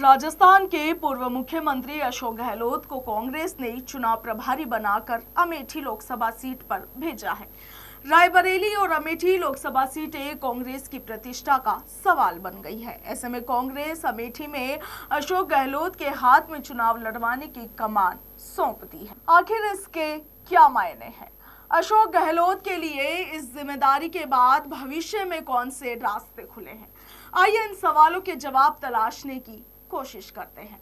राजस्थान के पूर्व मुख्यमंत्री अशोक गहलोत को कांग्रेस ने चुनाव प्रभारी बनाकर अमेठी लोकसभा सीट पर भेजा है। रायबरेली और अमेठी लोकसभा सीटें कांग्रेस की प्रतिष्ठा का सवाल बन गई है। ऐसे में कांग्रेस अमेठी में अशोक गहलोत के हाथ में चुनाव लड़वाने की कमान सौंप दी है। आखिर इसके क्या मायने हैं? अशोक गहलोत के लिए इस जिम्मेदारी के बाद भविष्य में कौन से रास्ते खुले हैं? आइए इन सवालों के जवाब तलाशने की कोशिश करते हैं।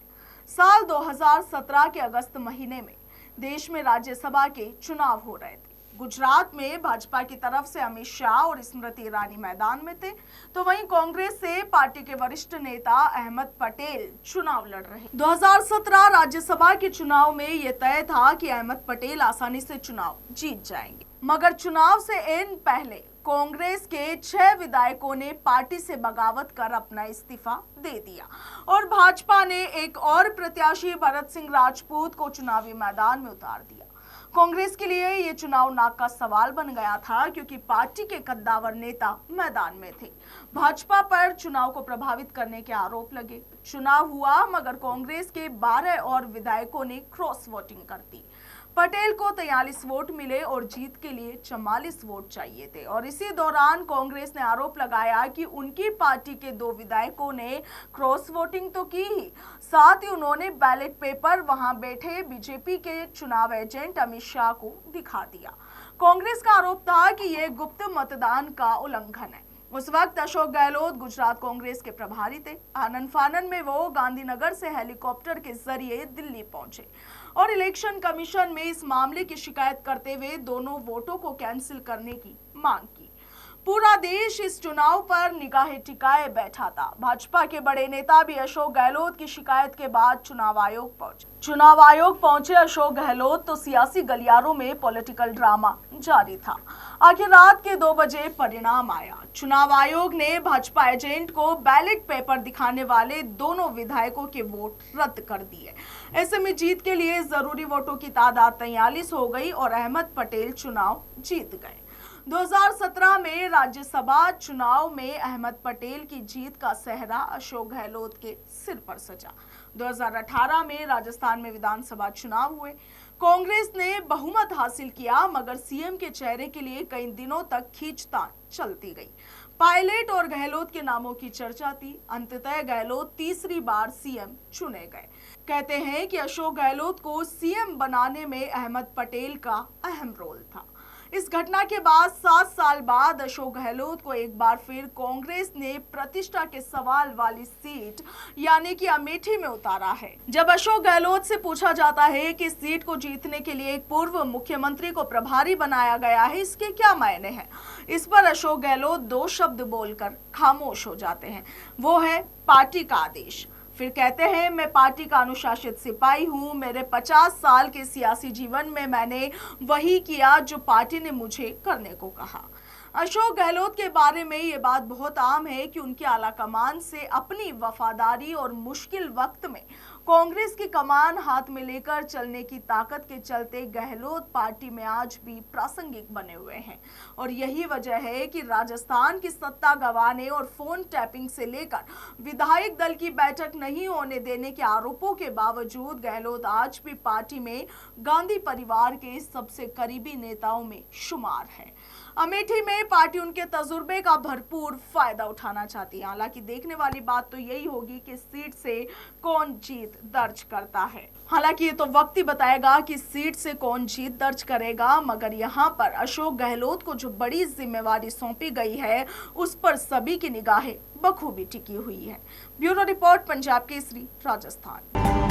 साल 2017 के अगस्त महीने में देश में राज्यसभा के चुनाव हो रहे थे। गुजरात में भाजपा की तरफ से अमित शाह और स्मृति ईरानी मैदान में थे, तो वहीं कांग्रेस से पार्टी के वरिष्ठ नेता अहमद पटेल चुनाव लड़ रहे। 2017 राज्यसभा के चुनाव में यह तय था कि अहमद पटेल आसानी से चुनाव जीत जाएंगे, मगर चुनाव से एन पहले कांग्रेस के 6 विधायकों ने पार्टी से बगावत कर अपना इस्तीफा दे दिया और भाजपा ने एक और प्रत्याशी भरत सिंह राजपूत को चुनावी मैदान में उतार दिया। कांग्रेस के लिए ये चुनाव नाक का सवाल बन गया था, क्योंकि पार्टी के कद्दावर नेता मैदान में थे। भाजपा पर चुनाव को प्रभावित करने के आरोप लगे। चुनाव हुआ, मगर कांग्रेस के 12 और विधायकों ने क्रॉस वोटिंग कर दी। पटेल को 43 वोट मिले और जीत के लिए 44 वोट चाहिए थे। और इसी दौरान कांग्रेस ने आरोप लगाया कि उनकी पार्टी के 2 विधायकों ने क्रॉस वोटिंग तो की ही, साथ ही उन्होंने बैलेट पेपर वहां बैठे बीजेपी के चुनाव एजेंट अमित शाह को दिखा दिया। कांग्रेस का आरोप था कि यह गुप्त मतदान का उल्लंघन है। उस वक्त अशोक गहलोत गुजरात कांग्रेस के प्रभारी थे। आनन फानन में वो गांधीनगर से हेलीकॉप्टर के जरिए दिल्ली पहुंचे और इलेक्शन कमीशन में इस मामले की शिकायत करते हुए दोनों वोटों को कैंसिल करने की मांग की। पूरा देश इस चुनाव पर निगाहें टिकाए बैठा था। भाजपा के बड़े नेता भी अशोक गहलोत की शिकायत के बाद चुनाव आयोग पहुंचे। अशोक गहलोत तो सियासी गलियारों में पॉलिटिकल ड्रामा जारी था। आखिर रात के 2 बजे परिणाम आया। चुनाव आयोग ने भाजपा एजेंट को बैलेट पेपर दिखाने वाले दोनों विधायकों के वोट रद्द कर दिए। ऐसे में जीत के लिए जरूरी वोटों की तादाद 43 हो गई और अहमद पटेल चुनाव जीत गए। 2017 में राज्यसभा चुनाव में अहमद पटेल की जीत का सेहरा अशोक गहलोत के सिर पर सजा। 2018 में राजस्थान में विधानसभा चुनाव हुए। कांग्रेस ने बहुमत हासिल किया, मगर सीएम के चेहरे के लिए कई दिनों तक खींचतान चलती गई। पायलट और गहलोत के नामों की चर्चा थी। अंततः गहलोत तीसरी बार सीएम चुने गए। कहते हैं कि अशोक गहलोत को सीएम बनाने में अहमद पटेल का अहम रोल था। इस घटना के बाद 7 साल बाद अशोक गहलोत को एक बार फिर कांग्रेस ने प्रतिष्ठा के सवाल वाली सीट यानी कि अमेठी में उतारा है। जब अशोक गहलोत से पूछा जाता है कि सीट को जीतने के लिए एक पूर्व मुख्यमंत्री को प्रभारी बनाया गया है, इसके क्या मायने हैं? इस पर अशोक गहलोत 2 शब्द बोलकर खामोश हो जाते हैं। वो है पार्टी का आदेश। फिर कहते हैं, मैं पार्टी का अनुशासित सिपाही हूं। मेरे 50 साल के सियासी जीवन में मैंने वही किया जो पार्टी ने मुझे करने को कहा। अशोक गहलोत के बारे में ये बात बहुत आम है कि उनकी आलाकमान से अपनी वफादारी और मुश्किल वक्त में कांग्रेस की कमान हाथ में लेकर चलने की ताकत के चलते गहलोत पार्टी में आज भी प्रासंगिक बने हुए हैं। और यही वजह है कि राजस्थान की सत्ता गंवाने और फोन टैपिंग से लेकर विधायक दल की बैठक नहीं होने देने के आरोपों के बावजूद गहलोत आज भी पार्टी में गांधी परिवार के सबसे करीबी नेताओं में शुमार है। अमेठी में पार्टी उनके तजुर्बे का भरपूर फायदा उठाना चाहती है। हालांकि देखने वाली बात तो यही होगी कि सीट से कौन जीत दर्ज करता है। हालांकि ये तो वक्त ही बताएगा कि सीट से कौन जीत दर्ज करेगा, मगर यहाँ पर अशोक गहलोत को जो बड़ी जिम्मेवारी सौंपी गई है, उस पर सभी की निगाहें बखूबी टिकी हुई है। Bureau report, Punjab Kesari, Rajasthan.